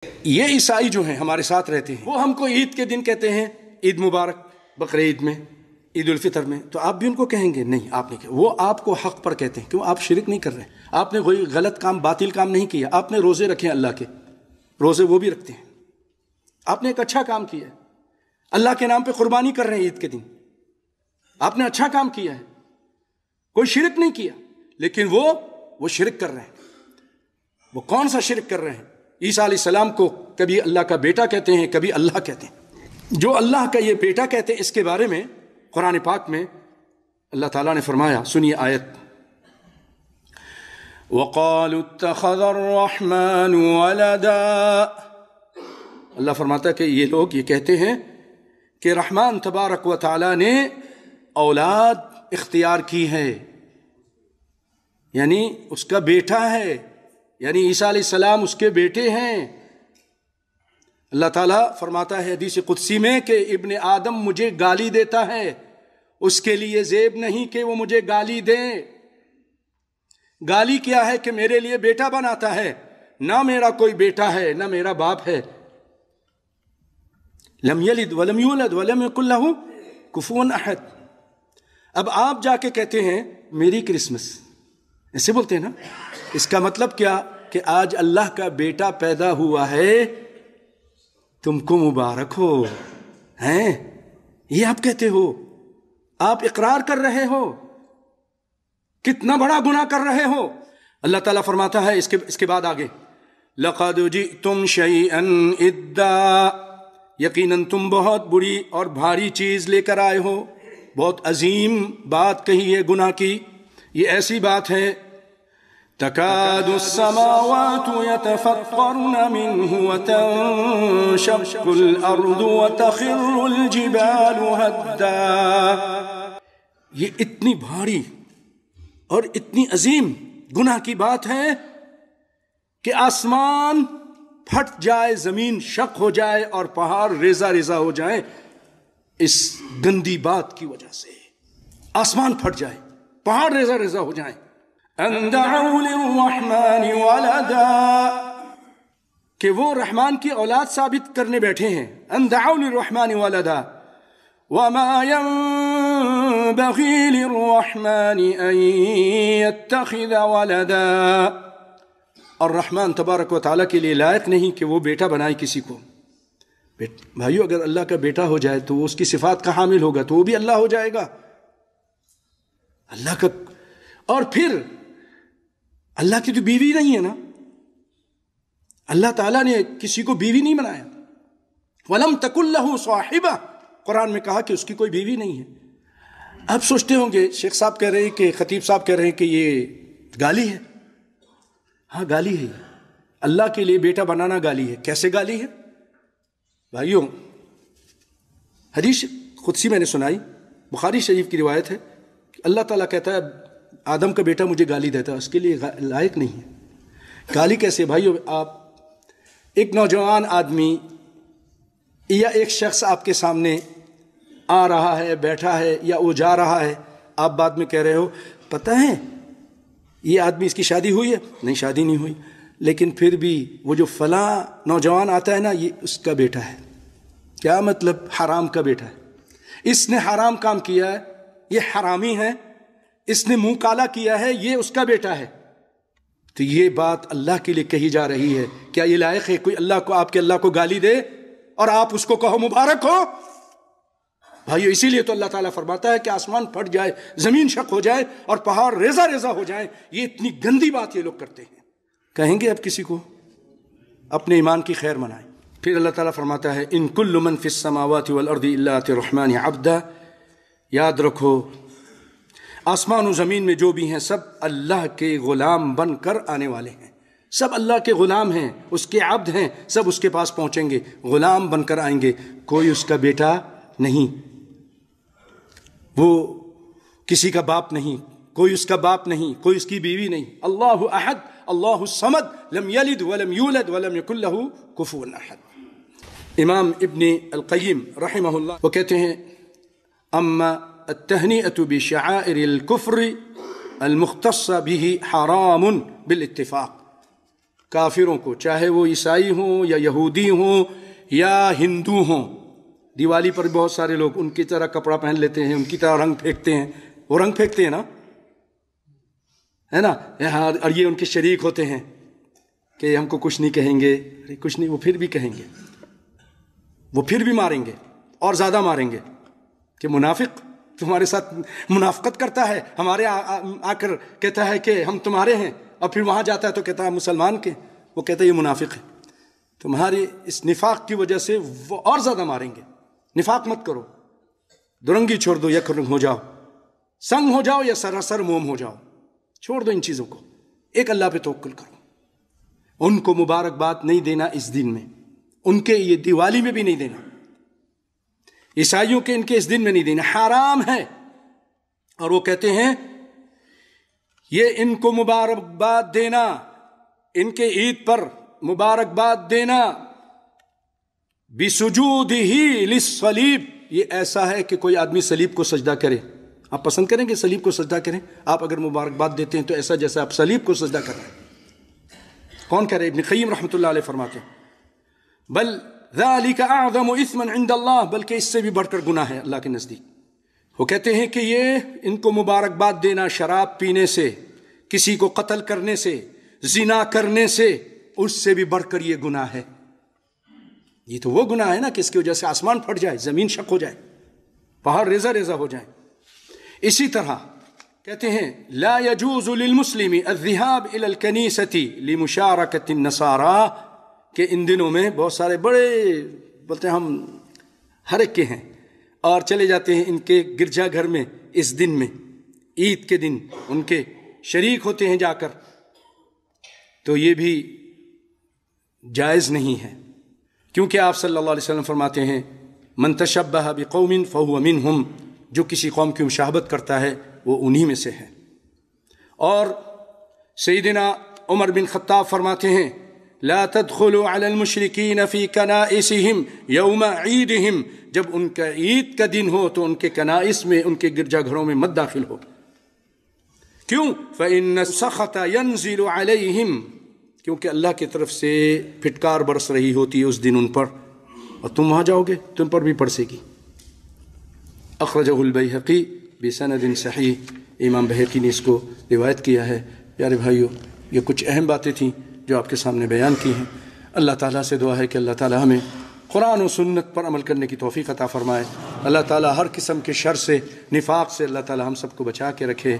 یہ عیسائی جو ہیں ہمارے ساتھ رہتے ہیں، وہ ہم کو عید کے دن کہتے ہیں عید مبارک، بقرعید میں، عید الفطر میں، تو آپ بھی ان کو کہیں گے؟ نہیں، آپ نہیں کہیں. وہ آپ کو حق پر کہتے ہیں، کیوں؟ آپ شرک نہیں کر رہے، آپ نے کوئی غلط کام، باطل کام نہیں کیا، آپ نے روزے رکھے ہیں اللہ کے، روزے وہ بھی رکھتے ہیں، آپ نے ایک اچھا کام کیا ہے، اللہ کے نام پہ قربانی کر رہے ہیں عید کے دن، آپ نے اچھا کام کیا ہے، کوئی شرک نہیں کیا، لیکن وہ شرک کر رہے ہیں. وہ کون سا شرک کر رہے ہیں؟ عیسیٰ علیہ السلام کو کبھی اللہ کا بیٹا کہتے ہیں، کبھی اللہ کہتے ہیں. جو اللہ کا یہ بیٹا کہتے ہیں، اس کے بارے میں قرآن پاک میں اللہ تعالیٰ نے فرمایا، سنیے آیت: وَقَالُوا اتَّخَذَ الرَّحْمَنُ وَلَدًا. اللہ فرماتا ہے کہ یہ لوگ یہ کہتے ہیں کہ رحمان تبارک و تعالیٰ نے اولاد اختیار کی ہے، یعنی اس کا بیٹا ہے، یعنی عیسیٰ علیہ السلام اس کے بیٹے ہیں. اللہ تعالیٰ فرماتا ہے حدیث قدسی میں کہ ابن آدم مجھے گالی دیتا ہے، اس کے لیے زیب نہیں کہ وہ مجھے گالی دے. گالی کیا ہے؟ کہ میرے لیے بیٹا بناتا ہے. نہ میرا کوئی بیٹا ہے، نہ میرا باپ ہے. لم یلد ولم یولد ولم یکن لہ کفوا احد. اب آپ جا کے کہتے ہیں میری کرسمس، ایسے بولتے ہیں نا. اس کا مطلب کیا؟ کہ آج اللہ کا بیٹا پیدا ہوا ہے، تم کو مبارک ہو ہیں، یہ آپ کہتے ہو، آپ اقرار کر رہے ہو. کتنا بڑا گناہ کر رہے ہو. اللہ تعالیٰ فرماتا ہے اس کے بعد آگے: لَقَدْ جِئْتُمْ شَيْئًا إِدًّا. یقیناً تم بہت بری اور بھاری چیز لے کر آئے ہو، بہت عظیم بات کہی ہے گناہ کی. یہ ایسی بات ہے تَكَادُ السَّمَاوَاتُ يَتَفَطَّرْنَ مِنْهُ وَتَنشَقُّ الْأَرْضُ وَتَخِرُّ الْجِبَالُ هَدًّا. یہ اتنی بھاری اور اتنی عظیم گناہ کی بات ہے کہ آسمان پھٹ جائے، زمین شق ہو جائے اور پہاڑ ریزہ ریزہ ہو جائیں اس گندی بات کی وجہ سے. آسمان پھٹ جائے، پہاڑ ریزہ ریزہ ہو جائیں. ان دعوا للرحمن ولدا، کہ وہ رحمان کی اولاد ثابت کرنے بیٹھے ہیں. ان دعوا للرحمن ولدا وما ينبغي للرحمن ان يتخذ ولدا. اور رحمان تبارک و تعالیٰ کے لیے لائق نہیں کہ وہ بیٹا بنائے کسی کو. بھائیو، اگر اللہ کا بیٹا ہو جائے تو وہ اس کی صفات کا حامل ہوگا، تو وہ بھی اللہ ہو جائے گا. اللہ کا، اور پھر اللہ کی تو بیوی نہیں ہے نا. اللہ تعالیٰ نے کسی کو بیوی نہیں بنایا. وَلَمْ تَكُنْ لَهُ صَاحِبَةٌ، قرآن میں کہا کہ اس کی کوئی بیوی نہیں ہے. آپ سوچتے ہوں گے شیخ صاحب کہہ رہے ہیں کہ خطیب صاحب کہہ رہے ہیں کہ یہ گالی ہے. ہاں گالی ہے. اللہ کے لیے بیٹا بنانا گالی ہے. کیسے گالی ہے بھائیوں؟ حدیث قدسی میں نے سنائی، بخاری شریف کی روایت ہے کہ اللہ تعالیٰ کہتا ہے آدم کا بیٹا مجھے گالی دیتا ہے، اس کے لیے لائق نہیں ہے. گالی کیسے بھائیو؟ آپ ایک نوجوان آدمی یا ایک شخص آپ کے سامنے آ رہا ہے، بیٹھا ہے، یا وہ جا رہا ہے، آپ بعد میں کہہ رہے ہو پتہ ہے یہ آدمی، اس کی شادی ہوئی ہے؟ نہیں، شادی نہیں ہوئی، لیکن پھر بھی وہ جو فلاں نوجوان آتا ہے نا، یہ اس کا بیٹا ہے. کیا مطلب؟ حرام کا بیٹا ہے. اس نے حرام کام کیا ہے، یہ حرامی ہے. اس نے منہ کالا کیا ہے، یہ اس کا بیٹا ہے. تو یہ بات اللہ کے لیے کہی جا رہی ہے. کیا یہ لائق ہے کوئی اللہ کو، آپ کے اللہ کو گالی دے اور آپ اس کو کہو مبارک ہو؟ بھائیو، اسی لیے تو اللہ تعالیٰ فرماتا ہے کہ آسمان پھٹ جائے، زمین شق ہو جائے اور پہاڑ ریزہ ریزہ ہو جائیں. یہ اتنی گندی بات یہ لوگ کرتے ہیں. کہیں گے اب کسی کو اپنے ایمان کی خیر منائیں. پھر اللہ تعالیٰ فرماتا ہے ان کل من فی السماوات والارض الا اتى الرحمن عبدا. یاد رکھو آسمان و زمین میں جو بھی ہیں سب اللہ کے غلام بن کر آنے والے ہیں. سب اللہ کے غلام ہیں، اس کے عبد ہیں، سب اس کے پاس پہنچیں گے، غلام بن کر آئیں گے. کوئی اس کا بیٹا نہیں، وہ کسی کا باپ نہیں، کوئی اس کا باپ نہیں، کوئی اس کی بیوی نہیں. اللہ احد، اللہ الصمد، لم یلد ولم یولد ولم یکن لہ کفوا احد. امام ابن القیم رحمہ اللہ وہ کہتے ہیں اما التہنیۃ بشعائر الکفر المختص به حرام بالاتفاق. کافروں کو، چاہے وہ عیسائی ہوں یا یہودی ہوں یا ہندو ہوں. دیوالی پر بہت سارے لوگ ان کی طرح کپڑا پہن لیتے ہیں، ان کی طرح رنگ پھینکتے ہیں. وہ رنگ پھینکتے ہیں نا، ہے نا، اور یہ ان کے شریک ہوتے ہیں کہ ہم کو کچھ نہیں کہیں گے. کچھ نہیں، وہ پھر بھی کہیں گے، وہ پھر بھی ماریں گے اور زیادہ ماریں گے. کہ منافق تمہارے ساتھ منافقت کرتا ہے، ہمارے آ کر کہتا ہے کہ ہم تمہارے ہیں، اور پھر وہاں جاتا ہے تو کہتا ہے مسلمان کے. وہ کہتا ہے یہ منافق ہے. تمہاری اس نفاق کی وجہ سے وہ اور زیادہ ماریں گے. نفاق مت کرو، درنگی چھوڑ دو، یک رنگ ہو جاؤ، سنگ ہو جاؤ یا سراسر موم ہو جاؤ. چھوڑ دو ان چیزوں کو، ایک اللہ پہ توکل کرو. ان کو مبارکباد نہیں دینا اس دن میں، ان کے یہ دیوالی میں بھی نہیں دینا، عیسائیوں کے ان کے اس دن میں نہیں دینا، حرام ہے. اور وہ کہتے ہیں یہ ان کو مبارکباد دینا، ان کے عید پر مبارکباد دینا بسجودہ للصلیب، یہ ایسا ہے کہ کوئی آدمی صلیب کو سجدہ کرے. آپ پسند کریں گے صلیب کو سجدہ کریں؟ آپ اگر مبارکباد دیتے ہیں تو ایسا جیسا آپ صلیب کو سجدہ کر رہے ہیں. کون کہہ رہے؟ ابن قیم رحمۃ اللہ علیہ فرماتے ہیں بل ذالک اعظم اثما عند اللہ، بلکہ اس سے بھی بڑھ کر گناہ ہے اللہ کے نزدیک. وہ کہتے ہیں کہ یہ ان کو مبارکباد دینا شراب پینے سے، کسی کو قتل کرنے سے، زنا کرنے سے، اس سے بھی بڑھ کر یہ گناہ ہے. یہ تو وہ گناہ ہے نا کہ اس کی وجہ سے آسمان پھٹ جائے، زمین شق ہو جائے، پہاڑ ریزہ ریزہ ہو جائیں. اسی طرح کہتے ہیں لا يجوز للمسلم الذهاب الى الكنيسة لمشاركة النصارى، کہ ان دنوں میں بہت سارے بڑے بولتے ہیں ہم ہر ایک کے ہیں اور چلے جاتے ہیں ان کے گرجا گھر میں اس دن میں، عید کے دن ان کے شریک ہوتے ہیں جا کر. تو یہ بھی جائز نہیں ہے، کیونکہ آپ صلی اللہ علیہ وسلم فرماتے ہیں من تشبہ بقوم فہو منہم، جو کسی قوم کی مشابہت کرتا ہے وہ انہی میں سے ہے. اور سیدنا عمر بن خطاب فرماتے ہیں لا تدخلوا علی المشرکین فی کنائسہم یوم عیدہم، جب ان کا عید کا دن ہو تو ان کے کنائس میں، ان کے گرجا گھروں میں مت داخل ہو. کیوں؟ فإن السخط ينزل علیہم، کیونکہ اللہ کی طرف سے پھٹکار برس رہی ہوتی ہے اس دن ان پر، اور تم وہاں جاؤ گے تم پر بھی برسے گی. اخرجہ البیہقی بسند صحیح، امام بہقی نے اس کو روایت کیا ہے. پیارے بھائیو، یہ کچھ اہم باتیں تھیں جو آپ کے سامنے بیان کی ہیں. اللہ تعالیٰ سے دعا ہے کہ اللہ تعالیٰ ہمیں قرآن و سنت پر عمل کرنے کی توفیق عطا فرمائے. اللہ تعالیٰ ہر قسم کے شر سے، نفاق سے اللہ تعالیٰ ہم سب کو بچا کے رکھے.